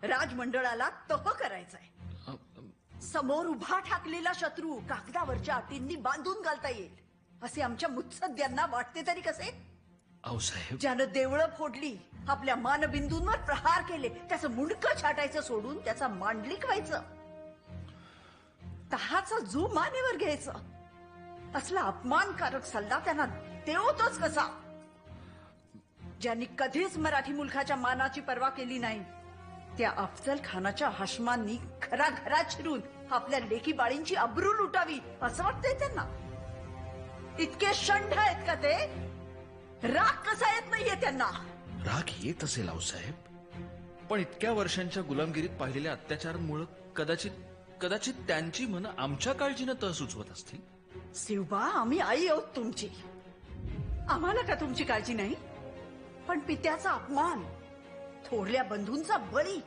राजमंडळाला तह करायचाय। समोर उभा ठाकलेला शत्रू कागदावरच्या अटींनी बांधून घालता येईल असे आमच्या मुत्सद्यांना वाटते तरी कसे? अहो साहेब, ज्यानं देवळं फोडली, आपल्या मानबिंदूंवर प्रहार केले, त्याचं मुंडकं छाटायचं सोडून त्याचा मांडलिक व्हायचं, तहाचा जो मानेवर घ्यायचं, असला अपमानकारक सल्ला त्यांना देवतोच कसा? ज्यांनी कधीच मराठी मुलखाच्या मानाची पर्वा केली नाही, त्या अफजल खानाच्या हशमांनी घराघरात शिरून आपल्या लेकी बाळींची अब्रू लुटावी असं वाटतंय त्यांना? इतके शंढ आहेत का ते? राग कसा येत नाहीये त्यांना? राग येत असेल आहो साहेब, पण इतक्या वर्षांच्या गुलामगिरीत पाहिलेल्या अत्याचारांमुळे कदाचित त्यांची मन आमच्या काळजीनं तह सुचवत असतील। शिवबा, आम्ही आई आहोत तुमची, आम्हाला का तुमची काळजी नाही? पण पित्याचा अपमान, थोरल्या बंधूंचा बळी